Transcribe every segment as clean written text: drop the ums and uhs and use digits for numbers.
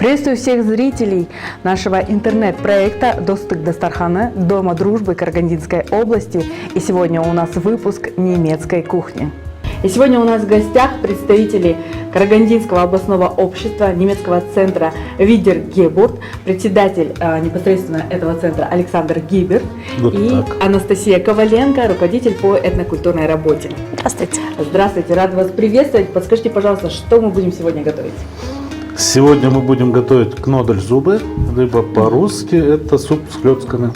Приветствую всех зрителей нашего интернет-проекта «Доступ Дастархана» Дома дружбы Карагандинской области. И сегодня у нас выпуск немецкой кухни. И сегодня у нас в гостях представители Карагандинского областного общества немецкого центра Видергебурт, председатель непосредственно этого центра Александр Гиберт и Анастасия Коваленко, руководитель по этнокультурной работе. Здравствуйте. Здравствуйте, рада вас приветствовать. Подскажите, пожалуйста, что мы будем сегодня готовить? Сегодня мы будем готовить кнодель-зубы, либо по-русски это суп с клёцками.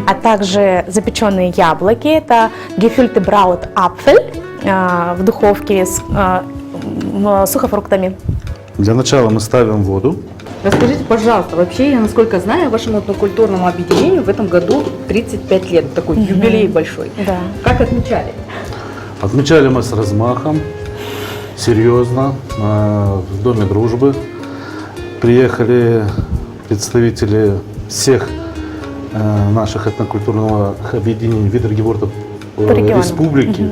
А также запеченные яблоки, это гефюльте браут апфель в духовке с сухофруктами. Для начала мы ставим воду. Расскажите, пожалуйста, вообще, я насколько знаю, вашему этнокультурному объединению в этом году 35 лет, такой юбилей большой. Да. Как отмечали? Отмечали мы с размахом, серьезно, в Доме дружбы. Приехали представители всех наших этнокультурного объединений Видергебурта республики,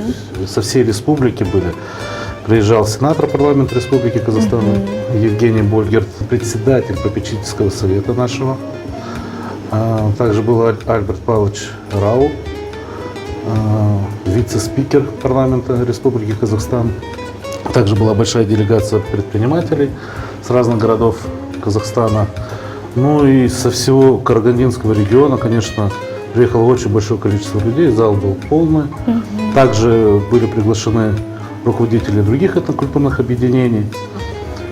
со всей республики были. Приезжал сенатор парламента Республики Казахстан Евгений Больгерт, председатель попечительского совета нашего. Также был Альберт Павлович Рау, вице-спикер парламента Республики Казахстан. Также была большая делегация предпринимателей с разных городов Казахстана. Ну и со всего Карагандинского региона, конечно, приехало очень большое количество людей, зал был полный. Также были приглашены руководители других этнокультурных объединений.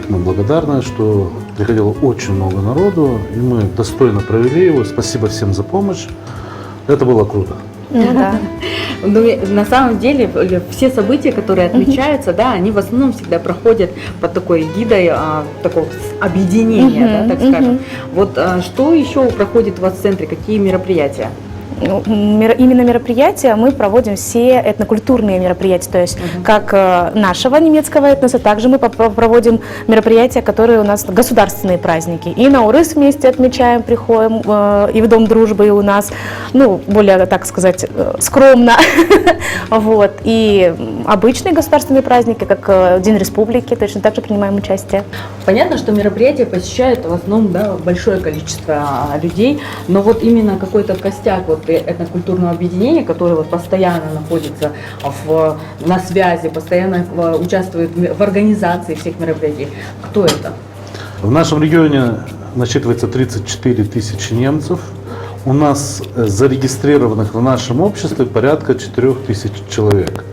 Мы благодарны, что приходило очень много народу, и мы достойно провели его. Спасибо всем за помощь. Это было круто. Да. Ну, на самом деле, все события, которые отмечаются, да, они в основном всегда проходят под такой эгидой такого объединения, да, так скажем. Вот что еще проходит у вас в центре, какие мероприятия? Именно мероприятия мы проводим все этнокультурные мероприятия, то есть как нашего немецкого этноса, также мы проводим мероприятия, которые у нас государственные праздники. И Наурыз вместе отмечаем, приходим, и в Дом дружбы у нас, ну, более, так сказать, скромно. Вот. И обычные государственные праздники, как День Республики, точно так же принимаем участие. Понятно, что мероприятия посещают в основном, да, большое количество людей, но вот именно какой-то костяк вот этнокультурного объединения, которое вот постоянно находится на связи, постоянно участвует в организации всех мероприятий. Кто это? В нашем регионе насчитывается 34 тысячи немцев. У нас зарегистрированных в нашем обществе порядка 4 тысяч человек.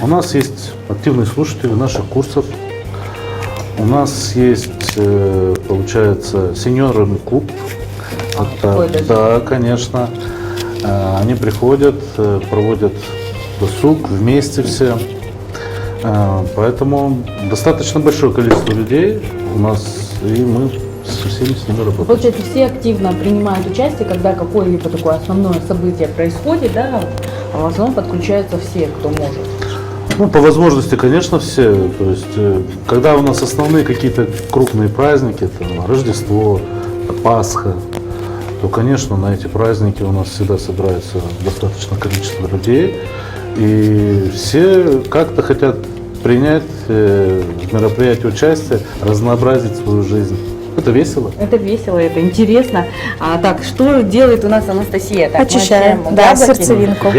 У нас есть активные слушатели наших курсов. У нас есть, получается, сеньорный клуб. Да, конечно. Они приходят, проводят досуг вместе все. Поэтому достаточно большое количество людей у нас, и мы со всеми с ними работаем. Получается, все активно принимают участие, когда какое-либо такое основное событие происходит, да, в основном подключаются все, кто может. Ну, по возможности, конечно, все. То есть, когда у нас основные какие-то крупные праздники, это Рождество, Пасха, то, конечно, на эти праздники у нас всегда собирается достаточное количество людей. И все как-то хотят принять в мероприятии участие, разнообразить свою жизнь. Это весело. Это весело, это интересно. Так, что делает у нас Анастасия? Так, Очищаем, да, сердцевинку.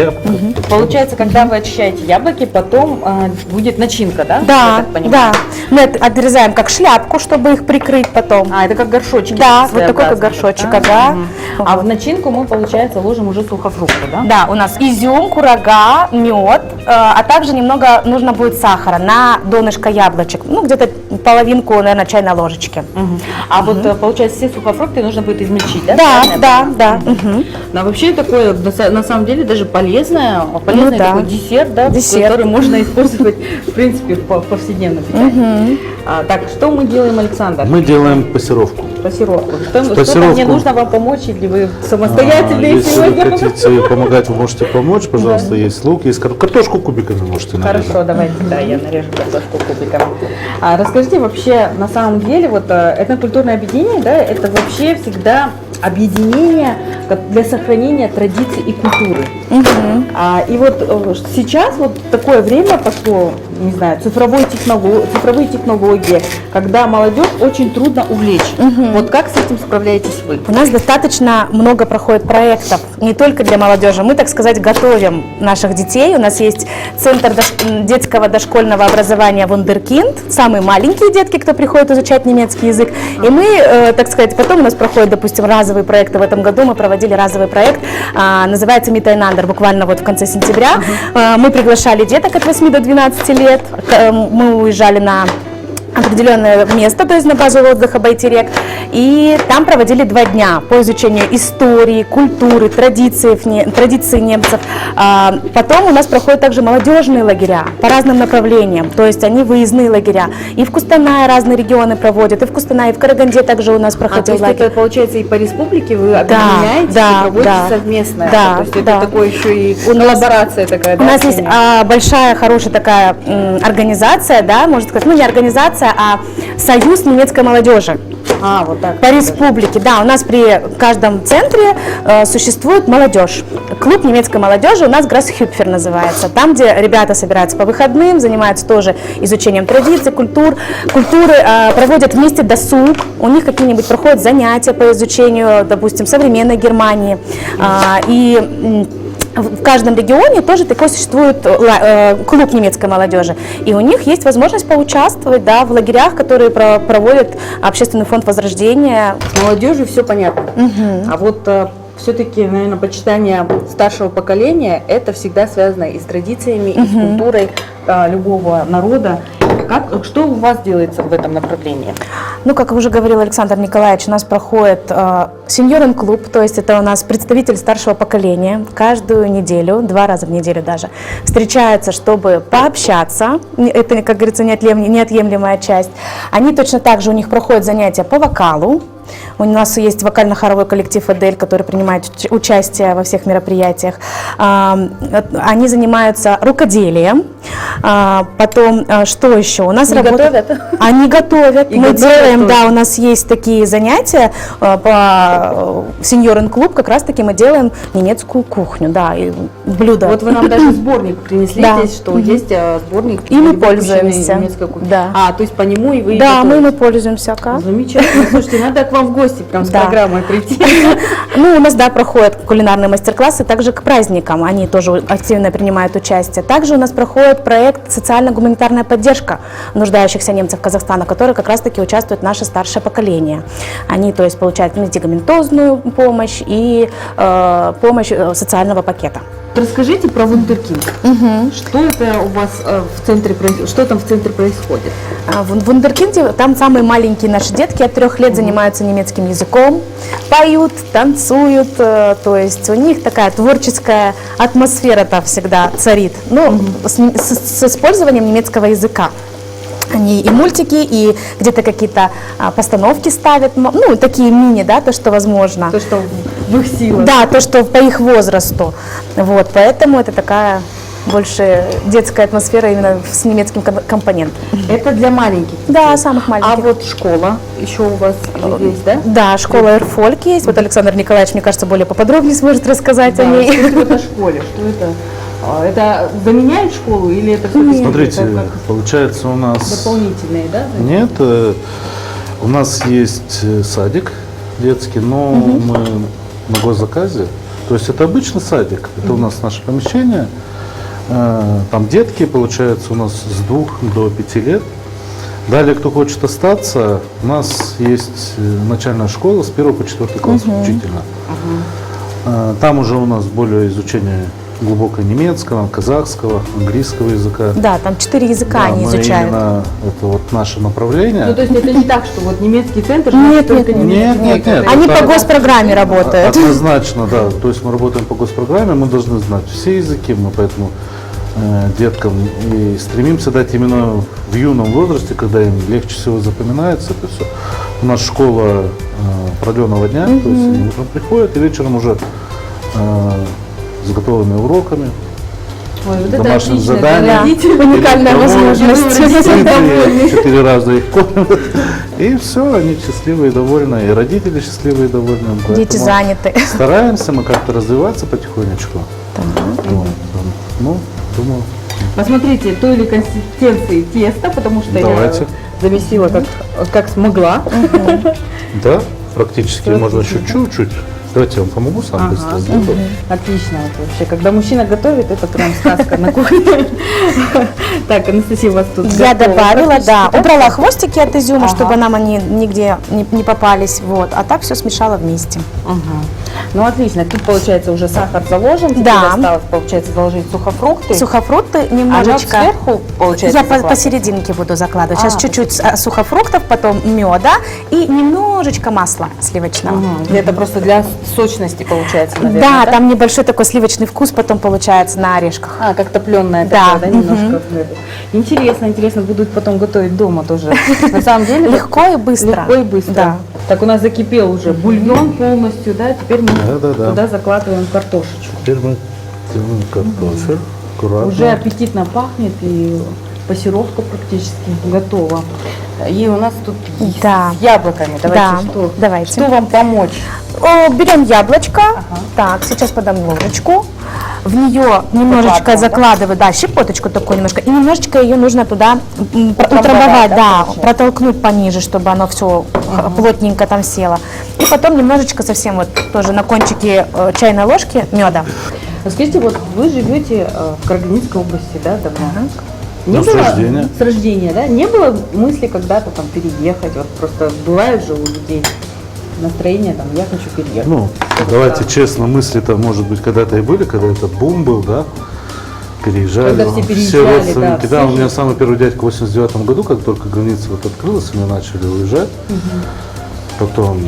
Получается, когда вы очищаете яблоки, потом будет начинка, да? Да, да. Мы отрезаем как шляпку, чтобы их прикрыть потом. Это как горшочки. Да, вот такой как горшочек, да. А в начинку мы, получается, ложим уже сухофрукты, да? Да, у нас изюм, курага, мед, а также немного нужно будет сахара на донышко яблочек. Ну, где-то половинку, наверное, чайной ложечки. А вот, получается, все сухофрукты нужно будет измельчить, да? Да. Но вообще такое, на самом деле, даже полезный такой десерт, да, который можно использовать, в принципе, в повседневном питании. Так, что мы делаем, Александр? Мы делаем пассировку. Пассировку. Что-то мне нужно вам помочь, или вы самостоятельные если сегодня? вы хотите помогать, вы можете помочь, пожалуйста, есть лук, есть картошку кубиками можете нарезать. Хорошо, давайте, да, я нарежу картошку кубиками. Расскажите вообще, на самом деле, вот этнокультурное объединение, да, это вообще всегда объединение для сохранения традиций и культуры. И вот сейчас вот такое время пошло, не знаю, цифровые технологии, когда молодежь очень трудно увлечь. Вот как с этим справляетесь вы? У нас достаточно много проходит проектов, не только для молодежи. Мы, так сказать, готовим наших детей. У нас есть Центр детского дошкольного образования «Вундеркинд», самые маленькие детки, кто приходит изучать немецкий язык. И мы, так сказать, потом у нас проходят, допустим, разовые проекты. В этом году мы проводили разовый проект, называется «Митайнандер», буквально вот в конце сентября. Мы приглашали деток от 8 до 12 лет. Мы уезжали на определенное место, то есть на базу отдыха Байтерек, и там проводили 2 дня по изучению истории, культуры, традиций немцев. Потом у нас проходят также молодежные лагеря по разным направлениям, то есть они выездные лагеря. И в Кустанае разные регионы проводят, и в Кустанае, и в Караганде также у нас проходил то есть лагерь. это, получается, и по республике вы объединяетесь и проводите совместное? Да, то есть да. это такое еще и коллаборация такая, У нас есть большая, хорошая такая организация, да, можно сказать, ну не организация, а союз немецкой молодежи. Вот так. По республике, да, у нас при каждом центре существует молодежь. Клуб немецкой молодежи у нас Грасхюпфер называется. Там, где ребята собираются по выходным, занимаются тоже изучением традиций, культуры, проводят вместе досуг. У них какие-нибудь проходят занятия по изучению, допустим, современной Германии. И в каждом регионе тоже такой существует клуб немецкой молодежи. И у них есть возможность поучаствовать, да, в лагерях, которые проводит Общественный фонд Возрождения. С молодежью все понятно. А вот все-таки, наверное, почитание старшего поколения, это всегда связано и с традициями, и с культурой любого народа. Что у вас делается в этом направлении? Ну, как уже говорил Александр Николаевич, у нас проходит сеньорен-клуб, то есть это у нас представитель старшего поколения. Каждую неделю, 2 раза в неделю даже, встречаются, чтобы пообщаться. Это, как говорится, неотъемлемая часть. Они точно так же, у них проходят занятия по вокалу. У нас есть вокально-хоровой коллектив «Эдель», который принимает участие во всех мероприятиях. Они занимаются рукоделием. Потом, что еще? У нас готовят? Они готовят. И Мы готовят делаем, тоже. да, у нас есть такие занятия по сеньорен-клуб, как раз-таки мы делаем немецкую кухню, да, и блюда. Вот вы нам даже сборник принесли Да. здесь, что есть сборник. И мы выпущенный пользуемся. немецкой кухни. Да. То есть по нему и вы Да, готовите? мы пользуемся. Как? Замечательно. Слушайте, надо к вам в гости прям с Да. программой прийти. Ну, у нас, да, проходят кулинарные мастер-классы также к праздникам, они тоже активно принимают участие. Также у нас проходит проект «Социально-гуманитарная поддержка нуждающихся немцев Казахстана», в которой как раз-таки участвует наше старшее поколение. Они, то есть, получают медикаментозную помощь и помощь социального пакета. Расскажите про Вундеркинд. Что это у вас в центре, что там в центре происходит? В Вундеркинде там самые маленькие наши детки от 3 лет занимаются немецким языком, поют, танцуют, то есть у них такая творческая атмосфера-то всегда царит, ну, с использованием немецкого языка. Они и мультики, и где-то какие-то постановки ставят, ну, такие мини, да, то, что возможно. То, что в их силах. Да, то, что по их возрасту. Вот, поэтому это такая больше детская атмосфера именно с немецким компонентом. Это для маленьких. Да, самых А маленьких. вот школа еще у вас есть, да? Да, школа Эрфольк есть. Вот Александр Николаевич, мне кажется, более поподробнее сможет рассказать о ней. Что это в школе? Что это? Это заменяет школу или это все-таки Смотрите, получается у нас... дополнительные, да? Нет, у нас есть садик детский, но мы на госзаказе. То есть это обычный садик, это у нас наше помещение. Там детки, получается, у нас с 2 до 5 лет. Далее, кто хочет остаться, у нас есть начальная школа с 1 по 4 класс включительно. Там уже у нас более изучение глубоко немецкого, казахского, английского языка. Да, там 4 языка Да, они мы изучают. именно, это вот наше направление. Ну, то есть это не так, что вот немецкий центр, Нет, только нет, немецкий. нет. Они Это- по госпрограмме работают. Однозначно, да. То есть мы работаем по госпрограмме, мы должны знать все языки, мы поэтому деткам и стремимся дать именно в юном возрасте, когда им легче всего запоминается это все. У нас школа продленного дня, то есть они утром приходят и вечером уже с готовыми уроками, Ой, вот это домашним отлично, заданием. да, родители. Уникальная Или возможность. Родители 4 раза их кормят. И все, они счастливые и довольны, и родители счастливые и довольны. Дети Поэтому заняты. стараемся мы как-то развиваться потихонечку. Вот. Ну, думаю, Посмотрите, той или консистенции теста, потому что Давайте. я замесила как смогла. Да, практически можно еще чуть-чуть. Давайте я вам помогу, сам быстро сделаю. Отлично это вообще. Когда мужчина готовит, это прям сказка на кухне. Так, Анастасия, у вас тут Я готово добавила, практически, да, так? убрала хвостики от изюма, Ага. чтобы нам они нигде не попались, вот, а так все смешала вместе. Ага. Ну отлично, тут получается уже сахар заложен, теперь Да. осталось, получается, заложить сухофрукты. Сухофрукты А немножечко. мед сверху, получается, Я закладывать? посерединке буду закладывать. Сейчас А, чуть-чуть сухофруктов, потом меда и немножечко масла сливочного. Мгм. Это просто для сочности получается, наверное, Да, там небольшой такой сливочный вкус потом получается на орешках. А, как топленая Да, такая, да, немножко. Интересно, интересно, будут потом готовить дома тоже. На самом деле Легко и быстро. Легко и быстро. Да. Так, у нас закипел уже бульон полностью, да, теперь мы Да-да-да. туда закладываем картошечку. Теперь мы делаем картофель. Аккуратно. Уже аппетитно пахнет и пассировка практически готова. И у нас тут Да. с яблоками. Давайте, Да, что, давайте. что вам помочь? Берем яблочко. Так, сейчас подам ложечку. В нее немножечко Закладываем, да? закладываю, да, щепоточку такую немножко. И немножечко ее нужно туда Протрамбовать, утрамбовать, да, да, получается? протолкнуть пониже, чтобы оно все плотненько там село. И потом немножечко совсем вот тоже на кончике чайной ложки меда. Скажите, вот вы живете в Карагандинской области, да, давно? Не Ну, с было, рождения. С рождения, да? Не было мысли когда-то там переехать? Вот просто бывает же у людей настроение там, я хочу переехать. Ну, давайте честно, мысли-то, может быть, когда-то и были, когда это бум был, да, переезжали. Когда все переезжали, родственники. да, Да, все у меня же. самый первый дядька в 89 году, как только граница вот открылась, мы начали уезжать. Потом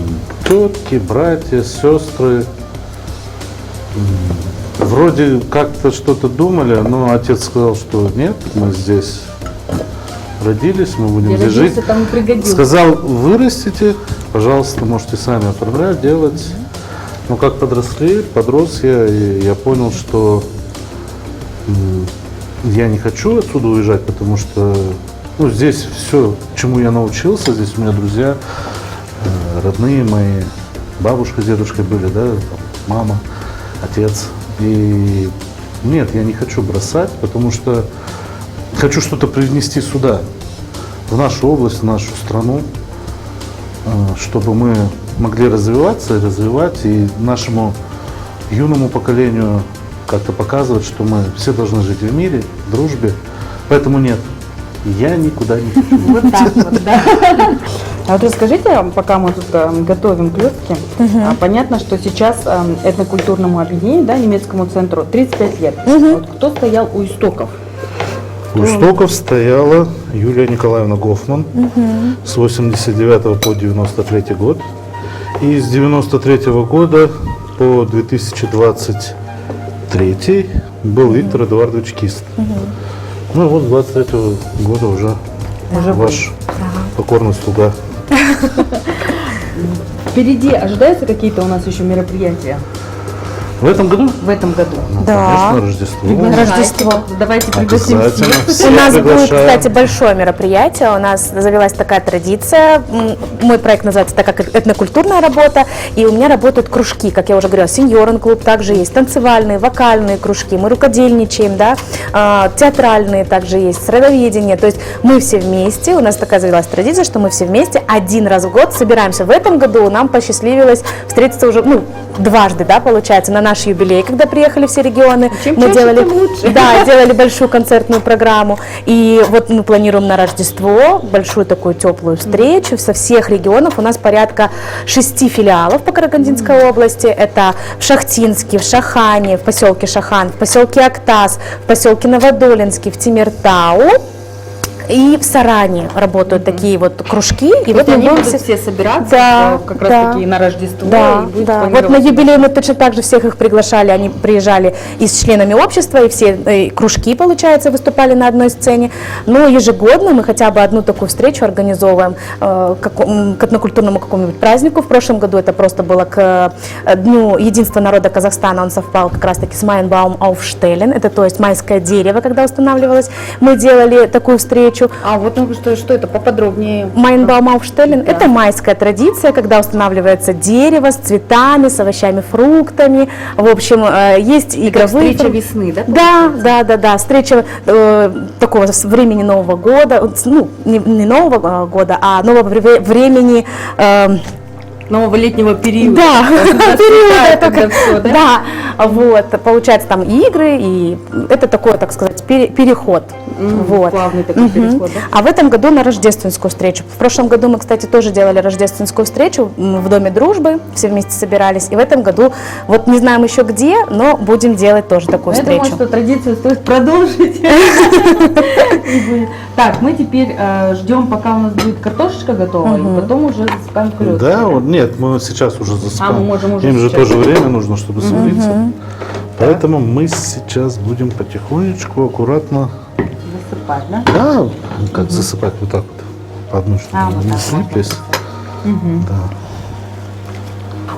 тетки, братья, сестры. Вроде как-то что-то думали, но отец сказал, что нет, мы здесь родились, мы будем Я здесь жить. родился, там и пригодился. Сказал, вырастите, пожалуйста, можете сами оформлять, делать. Но как подрос я, и я понял, что я не хочу отсюда уезжать, потому что ну, здесь все, чему я научился, здесь у меня друзья, родные мои, бабушка с дедушкой были, да, там, мама, отец. И нет, я не хочу бросать, потому что хочу что-то привнести сюда, в нашу область, в нашу страну, чтобы мы могли развиваться и развивать, и нашему юному поколению как-то показывать, что мы все должны жить в мире, в дружбе. Поэтому нет, я никуда не хочу. Вот так вот, да. А вот расскажите, пока мы тут готовим клетки, понятно, что сейчас этнокультурному объединению, да, немецкому центру 35 лет. Вот кто стоял у истоков? У истоков стояла Юлия Николаевна Гофман с 89 по 93 год. И с 93 года по 2023 был Виктор Эдуардович Кист. Ну и вот с 23 года уже ваш покорный слуга. Впереди ожидаются какие-то у нас еще мероприятия В этом году? в этом году? Да. Конечно, Рождество. Рождество. Давайте пригласим Обязательно. всех. Всех У нас будет, приглашаем. кстати, большое мероприятие. У нас завелась такая традиция. Мой проект называется так как этнокультурная работа. И у меня работают кружки, как я уже говорила, сеньорен-клуб, также есть танцевальные, вокальные кружки. Мы рукодельничаем, да, театральные также есть, сыроведение. То есть мы все вместе, у нас такая завелась традиция, что мы все вместе один раз в год собираемся. В этом году нам посчастливилось встретиться уже, дважды, да, получается, на наш юбилей, когда приехали все регионы. Чем Мы чаще, делали, тем лучше. да, делали большую концертную программу. И вот мы планируем на Рождество большую такую теплую встречу со всех регионов. У нас порядка 6 филиалов по Карагандинской области. Это в Шахтинске, в Шахане, в поселке Шахан, в поселке Актас, в поселке Новодолинске, в Тимиртау. И в Саране работают такие вот кружки. И вот мы Они будем будут все собираться Да, как раз да. таки на Рождество. Да, и будет да. Вот на планироваться. юбилей мы точно так же всех их приглашали, они приезжали и с членами общества, и все кружки, получается, выступали на одной сцене. Но ежегодно мы хотя бы одну такую встречу организовываем к этнокультурному какому-нибудь празднику. В прошлом году это просто было к Дню единства народа Казахстана, он совпал как раз-таки с Майнбаум Ауфштелен, это то есть майское дерево, когда устанавливалось. Мы делали такую встречу встречу. А вот ну, что это поподробнее? Майнбаумауфштеллен Да. это майская традиция, когда устанавливается дерево с цветами, с овощами, фруктами. В общем, есть игровые... Встреча весны, да? Да, встреча такого времени Нового года, ну, не Нового года, а нового времени, Нового летнего периода. да, Периода периода, все, да? да, вот, получается там игры, и это такой, так сказать, переход. Вот. Плавный такой Мгм. переход, да? А в этом году на рождественскую встречу. В прошлом году мы, кстати, тоже делали рождественскую встречу в Доме дружбы, все вместе собирались. И в этом году, вот не знаем еще где, но будем делать тоже такую Я думаю, встречу. что традицию стоит продолжить. Так, мы теперь ждем, пока у нас будет картошечка готова, и потом уже засыпаем вперед. Да, вот, нет, мы сейчас уже засыпаем. мы можем уже Им же сейчас. тоже время нужно, чтобы свариться. Поэтому мы сейчас будем потихонечку, аккуратно, Засыпать, да? да, как засыпать вот так вот, по одной, чтобы А, вот не так слиплись. Да.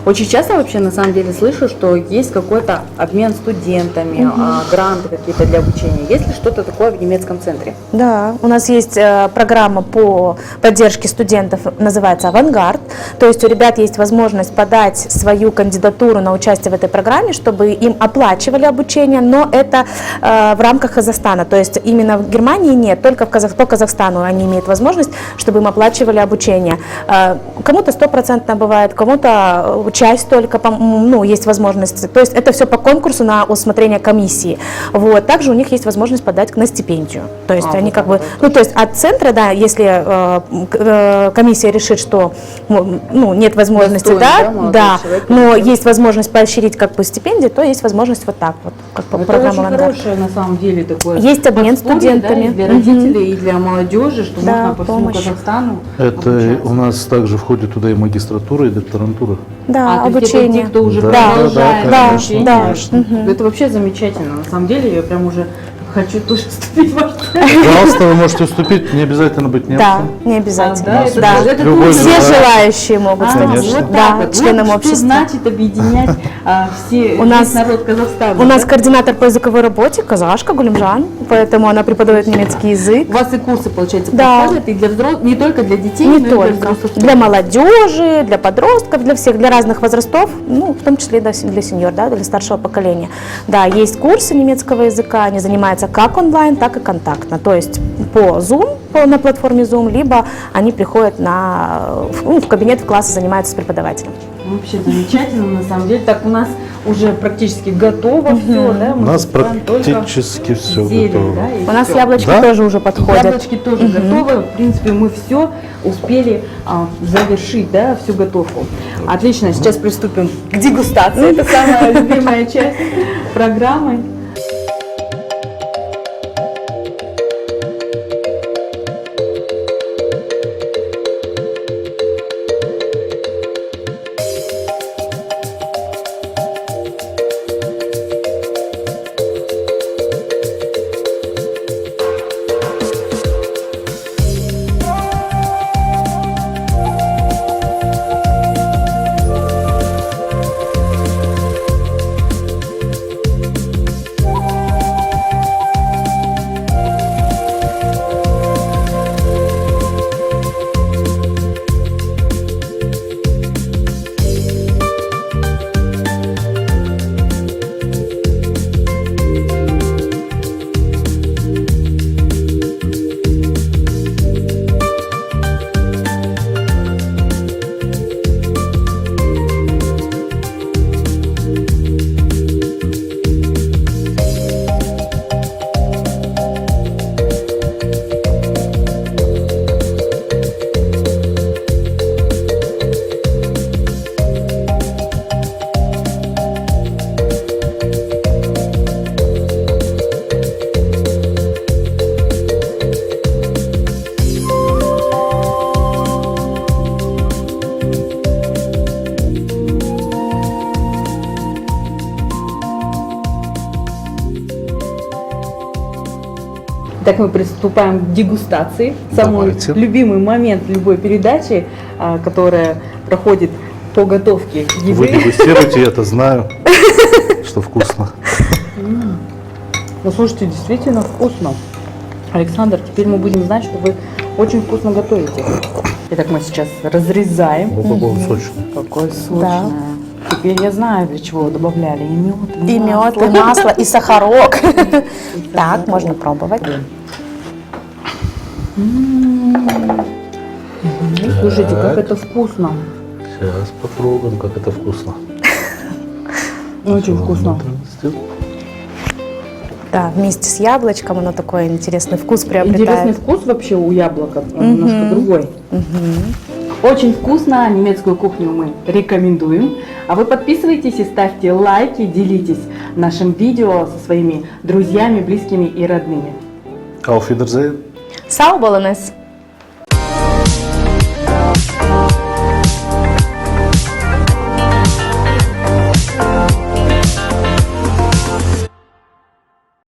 Очень часто вообще на самом деле слышу, что есть какой-то обмен студентами, гранты какие-то для обучения. Есть ли что-то такое в немецком центре? Да, у нас есть программа по поддержке студентов, называется «Авангард». То есть у ребят есть возможность подать свою кандидатуру на участие в этой программе, чтобы им оплачивали обучение, но это в рамках Казахстана. То есть именно в Германии нет, только по Казахстану они имеют возможность, чтобы им оплачивали обучение. Кому-то 100% бывает, кому-то часть только, ну, есть возможность. То есть это все по конкурсу на усмотрение комиссии. Вот. Также у них есть возможность подать на стипендию. То есть они как бы, ну, то есть от центра, да, если комиссия решит, что, ну, нет возможности, Достоин, да, молодой да, человек, но конечно. есть возможность поощрить как бы стипендии, то есть возможность вот так вот, как по Это программе очень «Авангард». хорошее на самом деле такое. Есть обмен подспорье, студентами. да, и для Мгм. родителей, и для молодежи, что Да, можно по всему помощь. Казахстану Это обучаться. у нас также входит туда и магистратура, и докторантура. Да, то есть это обучение. те, кто уже Да, продолжает да, обучение. да, конечно. Это вообще замечательно. На самом деле я прям уже хочу тоже вступить в ваш центр. Пожалуйста, вы можете уступить, не обязательно быть немцем. Да, не обязательно. Да, это Да. тоже- это Любой тоже- Все желающий. желающие могут А, стать Конечно. вот да, так вот. членом Вот общества. Что значит объединять все, У нас- весь народ Казахстана? У нас да? координатор по языковой работе, казашка Гулимжан, поэтому она преподает немецкий язык. У вас и курсы, получается, Да. проходят и для взрослых, не только для детей, Не но и для только. взрослых. Для молодежи, для подростков, для всех, для разных возрастов, ну, в том числе и для сеньор, да, для старшего поколения. Да, есть курсы немецкого языка, они занимаются как онлайн, так и контактно. То есть по Zoom, на платформе Zoom, либо они приходят в кабинет, в класс и занимаются с преподавателем. Вообще замечательно, на самом деле. Так, у нас уже практически готово все, да? У Мы нас засыпаем только практически все зелень, готово. да, и У нас всё. яблочки Да? тоже уже подходят. Яблочки тоже готовы. В принципе, мы все успели завершить, да, всю готовку. Отлично, сейчас приступим к дегустации. Это самая любимая часть программы. Так мы приступаем к дегустации. Самый Давайте. любимый момент любой передачи, которая проходит по готовке Вы еды. дегустируете, я это знаю, что вкусно. Ну, слушайте, действительно вкусно. Александр, теперь мы будем знать, что вы очень вкусно готовите. Итак, мы сейчас разрезаем. Ого, сочно. Какое сочное. Теперь я знаю, для чего добавляли и мед, И мед, и масло, и сахарок. Так, можно пробовать. Слушайте, как Так. это вкусно. Сейчас попробуем, как это вкусно. Очень вкусно. Внутренности. Да, вместе с яблочком оно такой интересный вкус Интересный приобретает. вкус вообще у яблока, он немножко другой. Очень вкусно, немецкую кухню мы рекомендуем. А вы подписывайтесь и ставьте лайки, делитесь нашим видео со своими друзьями, близкими и родными. Auf Wiedersehen. Сау Болонес.